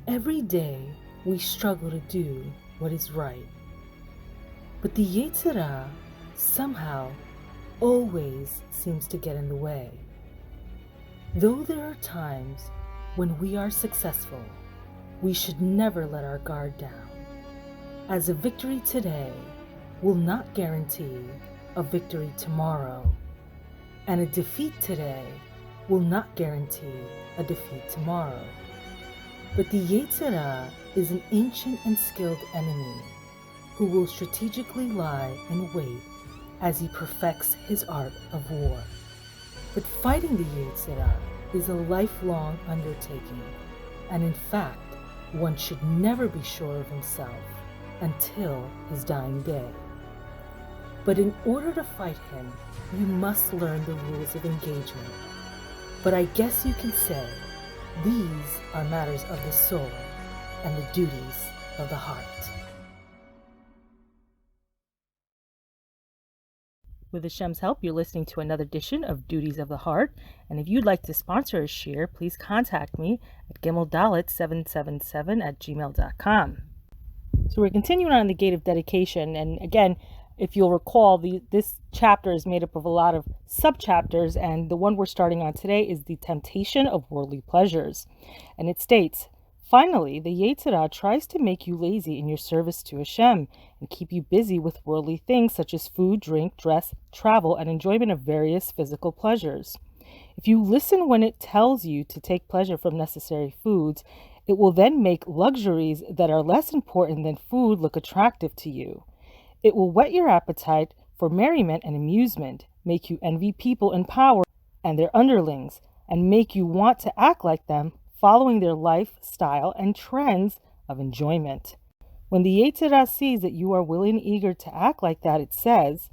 Every day we struggle to do what is right. But the Yetzer somehow always seems to get in the way. Though there are times when we are successful, we should never let our guard down, as a victory today will not guarantee a victory tomorrow, and a defeat today will not guarantee a defeat tomorrow. But the Yetzer is an ancient and skilled enemy who will strategically lie in wait as he perfects his art of war. But fighting the Yetzer is a lifelong undertaking, and in fact, one should never be sure of himself until his dying day. But in order to fight him, you must learn the rules of engagement. But I guess you can say these are matters of the soul and the duties of the heart. With Hashem's help, you're listening to another edition of Duties of the Heart. And if you'd like to sponsor a share, please contact me at gimeldalit777@gmail.com. So we're continuing on the Gate of Dedication. And again, if you'll recall, this chapter is made up of a lot of sub-chapters. And the one we're starting on today is the temptation of worldly pleasures. And it states, finally, the Yetzer tries to make you lazy in your service to Hashem and keep you busy with worldly things such as food, drink, dress, travel, and enjoyment of various physical pleasures. If you listen when it tells you to take pleasure from necessary foods, it will then make luxuries that are less important than food look attractive to you. It will whet your appetite for merriment and amusement, make you envy people in power and their underlings, and make you want to act like them, following their lifestyle and trends of enjoyment. When the Yetzer sees that you are willing and eager to act like that, it says,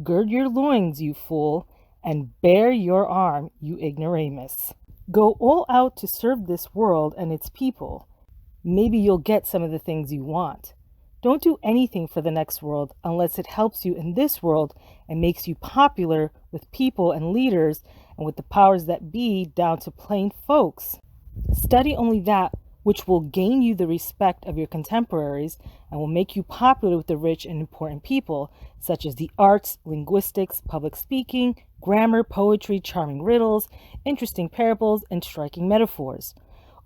gird your loins, you fool, and bare your arm, you ignoramus. Go all out to serve this world and its people. Maybe you'll get some of the things you want. Don't do anything for the next world unless it helps you in this world and makes you popular with people and leaders and with the powers that be down to plain folks. Study only that which will gain you the respect of your contemporaries and will make you popular with the rich and important people, such as the arts, linguistics, public speaking, grammar, poetry, charming riddles, interesting parables, and striking metaphors.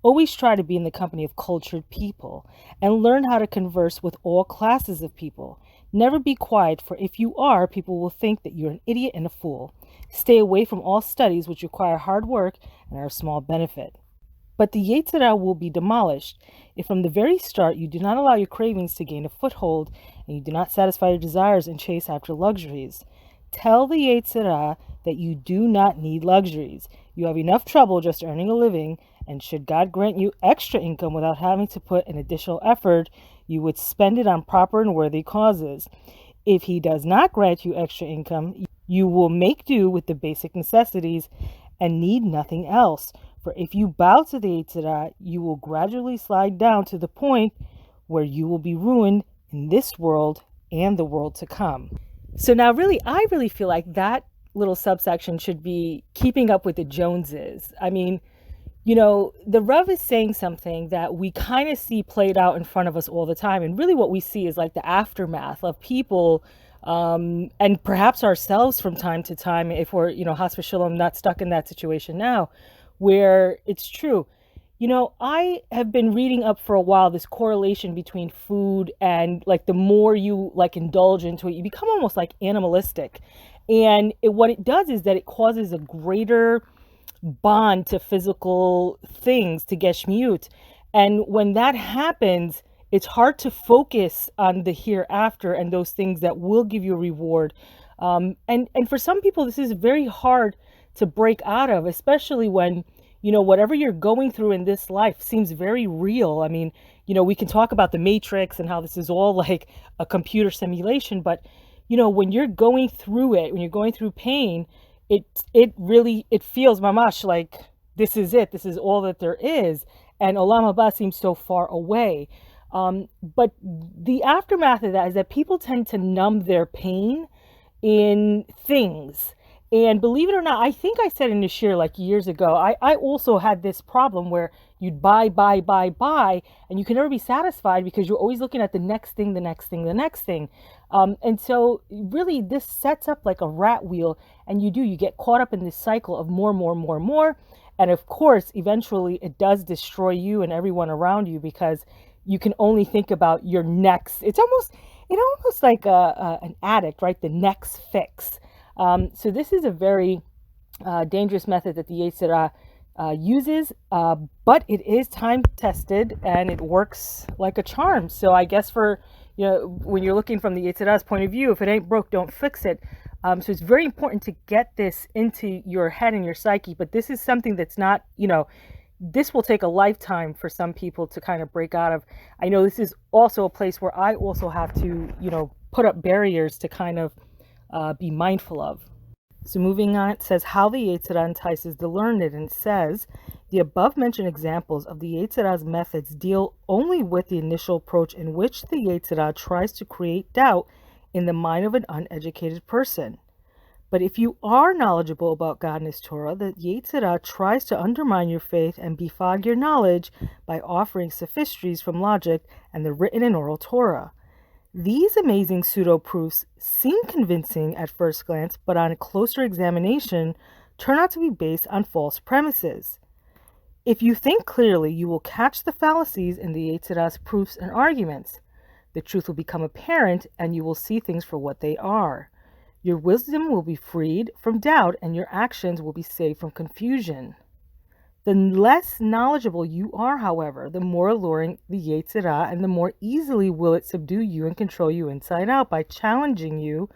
Always try to be in the company of cultured people and learn how to converse with all classes of people. Never be quiet, for if you are, people will think that you're an idiot and a fool. Stay away from all studies which require hard work and are of small benefit. But the Yetzer will be demolished if from the very start you do not allow your cravings to gain a foothold and you do not satisfy your desires and chase after luxuries. Tell the Yetzer that you do not need luxuries. You have enough trouble just earning a living, and should God grant you extra income without having to put an additional effort, you would spend it on proper and worthy causes. If he does not grant you extra income, you will make do with the basic necessities and need nothing else. For if you bow to the Yetzer, you will gradually slide down to the point where you will be ruined in this world and the world to come. So now I really feel like that little subsection should be keeping up with the Joneses. I mean, the Rav is saying something that we kind of see played out in front of us all the time. And really what we see is like the aftermath of people and perhaps ourselves from time to time, if we're, Chas v'shalom, not stuck in that situation now, where it's true. I have been reading up for a while this correlation between food and like the more you like indulge into it, you become almost like animalistic. And what it does is that it causes a greater bond to physical things, to geshmiut. And when that happens, it's hard to focus on the hereafter and those things that will give you a reward. And for some people, this is very hard to break out of, especially when, whatever you're going through in this life seems very real. I mean, we can talk about the Matrix and how this is all like a computer simulation, but, when you're going through it, when you're going through pain, it feels mamash like this is it. This is all that there is. And Olam Haba seems so far away. But the aftermath of that is that people tend to numb their pain in things. And believe it or not, I think I said in this year, like years ago, I also had this problem where you'd buy, and you can never be satisfied because you're always looking at the next thing, the next thing, the next thing. And so really this sets up like a rat wheel, and you get caught up in this cycle of more, more, more, more. And of course, eventually it does destroy you and everyone around you because you can only think about your next. It's almost like an addict, right? The next fix. So this is a very dangerous method that the Yetzer uses, but it is time tested and it works like a charm. So I guess when you're looking from the Yetzer's point of view, if it ain't broke, don't fix it. So it's very important to get this into your head and your psyche. But this is something that's not, this will take a lifetime for some people to kind of break out of. I know this is also a place where I also have to, put up barriers to kind of be mindful of. So moving on, it says how the Yetzer entices the learned, and it says the above mentioned examples of the Yetzer's methods deal only with the initial approach in which the Yetzer tries to create doubt in the mind of an uneducated person. But if you are knowledgeable about God and His Torah, the Yetzer tries to undermine your faith and befog your knowledge by offering sophistries from logic and the written and oral Torah. These amazing pseudo-proofs seem convincing at first glance, but on a closer examination turn out to be based on false premises. If you think clearly, you will catch the fallacies in the Yetzer's proofs and arguments. The truth will become apparent, and you will see things for what they are. Your wisdom will be freed from doubt, and your actions will be saved from confusion. The less knowledgeable you are, however, the more alluring the Yetzer, and the more easily will it subdue you and control you inside out by challenging you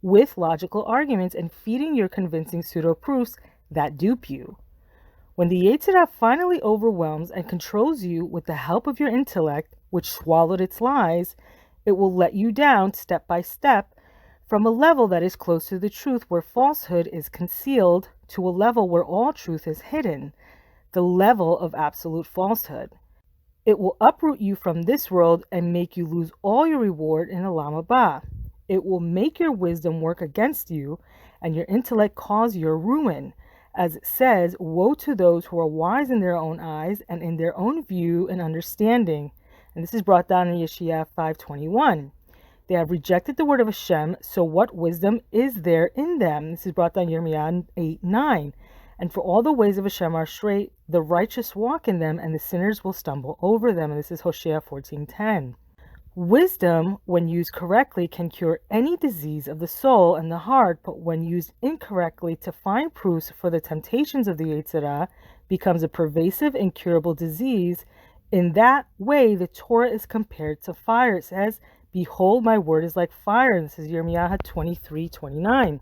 with logical arguments and feeding your convincing pseudo-proofs that dupe you. When the Yetzer finally overwhelms and controls you with the help of your intellect, which swallowed its lies, it will let you down step by step from a level that is close to the truth where falsehood is concealed to a level where all truth is hidden, the level of absolute falsehood. It will uproot you from this world and make you lose all your reward in Olam Haba. It will make your wisdom work against you and your intellect cause your ruin. As it says, woe to those who are wise in their own eyes and in their own view and understanding. And this is brought down in Yeshaya 5:21. They have rejected the word of Hashem, so what wisdom is there in them? This is brought down in Yirmiyah 8:9. And for all the ways of Hashem are straight, the righteous walk in them, and the sinners will stumble over them. And this is Hosea 14:10. Wisdom, when used correctly, can cure any disease of the soul and the heart, but when used incorrectly to find proofs for the temptations of the Yetzer, becomes a pervasive, incurable disease. In that way, the Torah is compared to fire. It says, behold, my word is like fire. And this is Yirmiyah 23:29.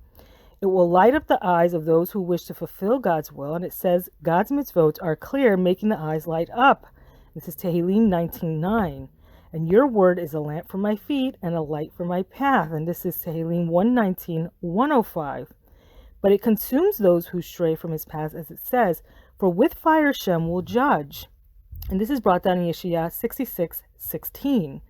It will light up the eyes of those who wish to fulfill God's will. And it says, God's mitzvot are clear, making the eyes light up. This is Tehillim 19:9. And your word is a lamp for my feet and a light for my path. And this is Tehillim 119:105. But it consumes those who stray from his path, as it says, for with fire Hashem will judge. And this is brought down in Yeshaya 66:16.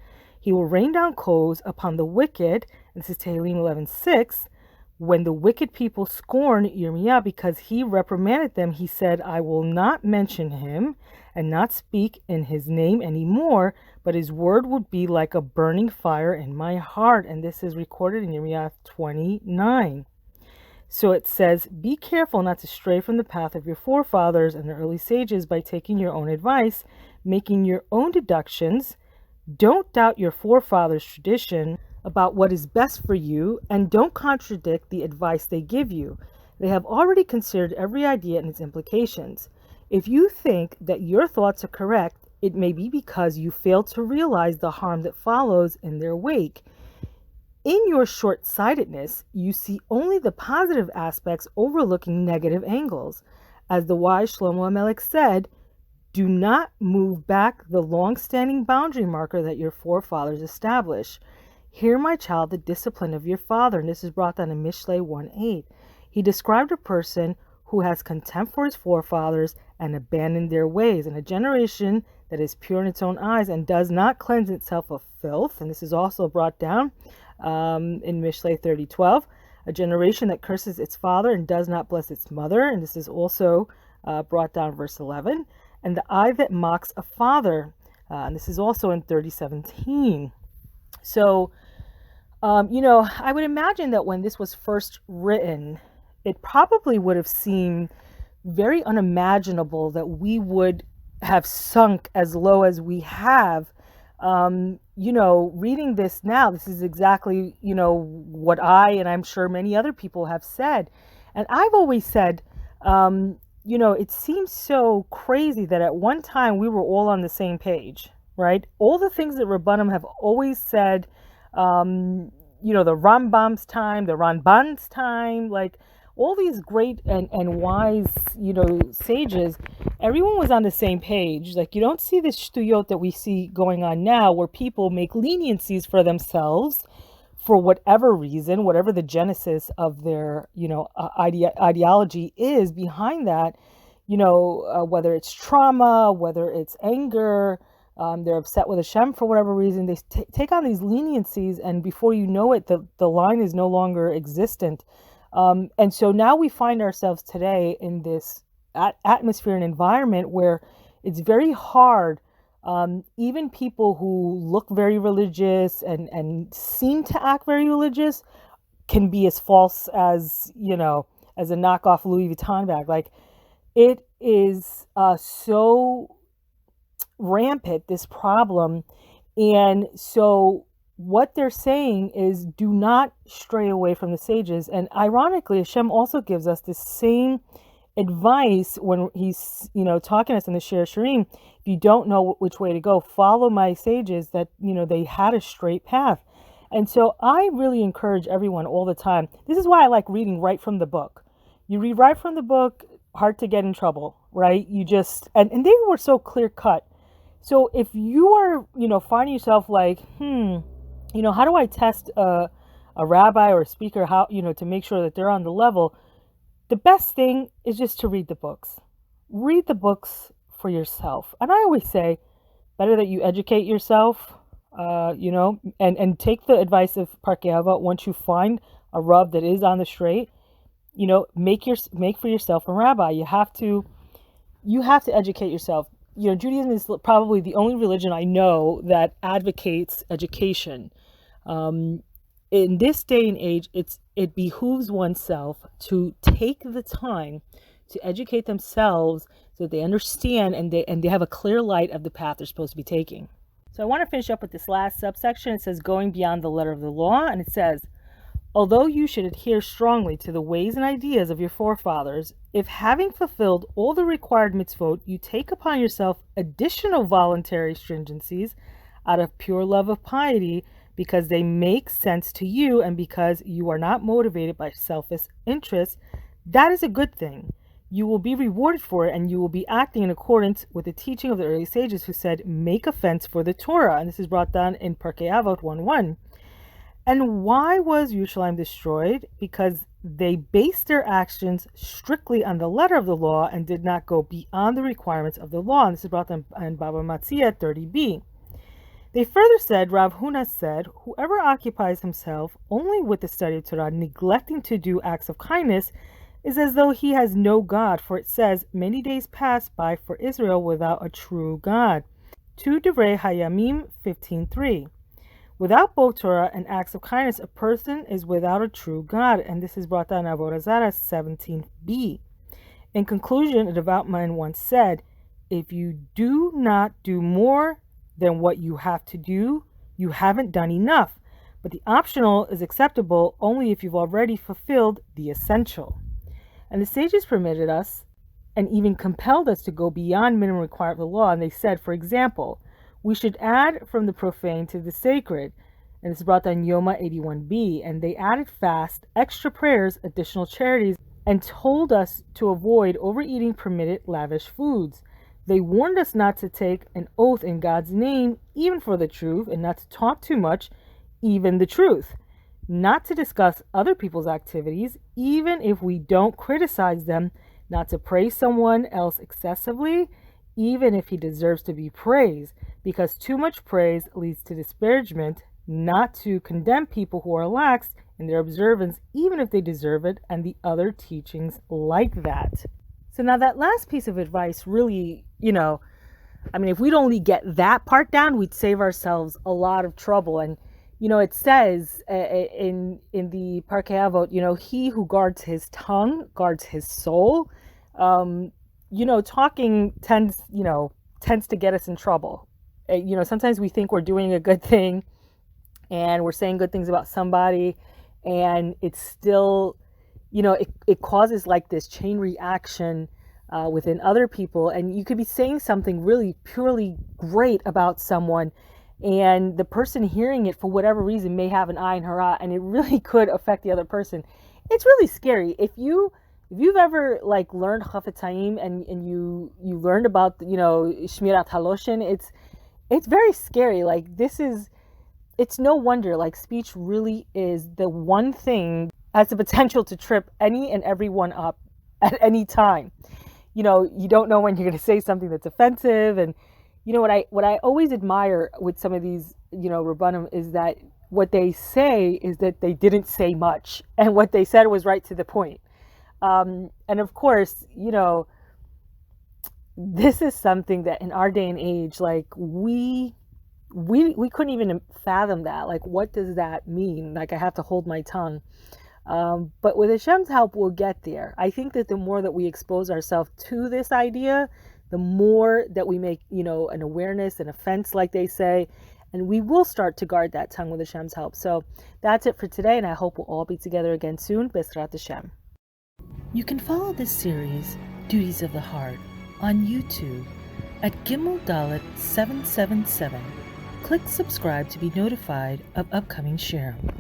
He will rain down coals upon the wicked. And this is Tehillim 11:6. When the wicked people scorned Yirmiyah because he reprimanded them, he said, I will not mention him and not speak in his name anymore, but his word would be like a burning fire in my heart. And this is recorded in Yirmiyah 29. So it says, be careful not to stray from the path of your forefathers and the early sages by taking your own advice, making your own deductions. Don't doubt your forefathers' tradition about what is best for you, and don't contradict the advice they give you. They have already considered every idea and its implications. If you think that your thoughts are correct, it may be because you fail to realize the harm that follows in their wake. In your short-sightedness, you see only the positive aspects, overlooking negative angles. As the wise Shlomo HaMelech said, do not move back the long-standing boundary marker that your forefathers established. Hear, my child, the discipline of your father. And this is brought down in Mishlei 1:8. He described a person who has contempt for his forefathers and abandoned their ways, and a generation that is pure in its own eyes and does not cleanse itself of filth. And this is also brought down in Mishlei 30:12. a generation that curses its father and does not bless its mother. And this is also brought down verse 11. And the eye that mocks a father. And this is also in 30:17. So, I would imagine that when this was first written, it probably would have seemed very unimaginable that we would have sunk as low as we have. Reading this now, this is exactly, what I, and I'm sure many other people have said. And I've always said, it seems so crazy that at one time we were all on the same page, right? All the things that Rabbanim have always said, the Rambam's time, the Ramban's time, like all these great and wise, sages, everyone was on the same page. Like, you don't see this shtuyot that we see going on now where people make leniencies for themselves for whatever reason, whatever the genesis of their, ideology is behind that, whether it's trauma, whether it's anger, they're upset with Hashem for whatever reason, they take on these leniencies, and before you know it, the line is no longer existent. And so now we find ourselves today in this atmosphere and environment where it's very hard. Even people who look very religious and seem to act very religious can be as false as, as a knockoff Louis Vuitton bag. Like, it is so rampant, this problem. And so what they're saying is, do not stray away from the sages. And ironically, Hashem also gives us the same advice when he's, talking to us in the Shir Shirim. If you don't know which way to go, follow my sages that, they had a straight path. And so I really encourage everyone all the time. This is why I like reading right from the book. You read right from the book, hard to get in trouble, right? You just, and they were so clear cut. So if you are, finding yourself like, how do I test a rabbi or a speaker, how, to make sure that they're on the level? The best thing is just to read the books. Read the books for yourself. And I always say, better that you educate yourself, and take the advice of Parkei Avot. Once you find a Rav that is on the straight, make for yourself a rabbi. You have to educate yourself. Judaism is probably the only religion I know that advocates education. In this day and age, it behooves oneself to take the time to educate themselves so that they understand and they have a clear light of the path they're supposed to be taking. So I want to finish up with this last subsection. It says, going beyond the letter of the law, and it says, although you should adhere strongly to the ways and ideas of your forefathers, if having fulfilled all the required mitzvot, you take upon yourself additional voluntary stringencies out of pure love of piety, because they make sense to you and because you are not motivated by selfish interests, that is a good thing. You will be rewarded for it, and you will be acting in accordance with the teaching of the early sages who said, make a fence for the Torah. And this is brought down in Parkei Avot 1:1. And why was Yerushalayim destroyed? Because they based their actions strictly on the letter of the law and did not go beyond the requirements of the law. And this is brought down in Baba Matzia 30b. They further said, Rav Huna said, whoever occupies himself only with the study of Torah, neglecting to do acts of kindness, is as though he has no God, for it says, many days passed by for Israel without a true God. 2 Divrei Hayamim 15:3. Without both Torah and acts of kindness, a person is without a true God. And this is brought down in Avodah Zarah 17b. In conclusion, a devout man once said, if you do not do more than what you have to do, you haven't done enough. But the optional is acceptable only if you've already fulfilled the essential. And the sages permitted us and even compelled us to go beyond minimum requirement of the law. And they said, for example, we should add from the profane to the sacred. And it's brought down Yoma 81b. And they added fast, extra prayers, additional charities, and told us to avoid overeating permitted lavish foods. They warned us not to take an oath in God's name, even for the truth, and not to talk too much, even the truth. Not to discuss other people's activities, even if we don't criticize them. Not to praise someone else excessively, even if he deserves to be praised, because too much praise leads to disparagement. Not to condemn people who are lax in their observance, even if they deserve it, and the other teachings like that. So now that last piece of advice really, if we'd only get that part down, we'd save ourselves a lot of trouble. And, it says in the Parkei Avot, he who guards his tongue guards his soul. Talking tends to get us in trouble. Sometimes we think we're doing a good thing and we're saying good things about somebody, and it's still, it causes like this chain reaction within other people. And you could be saying something really purely great about someone, and the person hearing it for whatever reason may have an eye in Hara, and it really could affect the other person. It's really scary. If you've ever like learned Chafetz Chaim and you learned about Shmirat Haloshin, it's very scary. Like it's no wonder, like speech really is the one thing has the potential to trip any and everyone up at any time. You don't know when you're going to say something that's offensive. And what I always admire with some of these, Rabbanim, is that what they say is that they didn't say much, and what they said was right to the point. And of course, this is something that in our day and age, like we couldn't even fathom that. Like, what does that mean? Like, I have to hold my tongue. But with Hashem's help, we'll get there. I think that the more that we expose ourselves to this idea, the more that we make, an awareness, an offense, like they say, and we will start to guard that tongue with Hashem's help. So that's it for today, and I hope we'll all be together again soon. B'ezrat Hashem. You can follow this series, Duties of the Heart, on YouTube at Gimel Dalet 777. Click subscribe to be notified of upcoming shirim.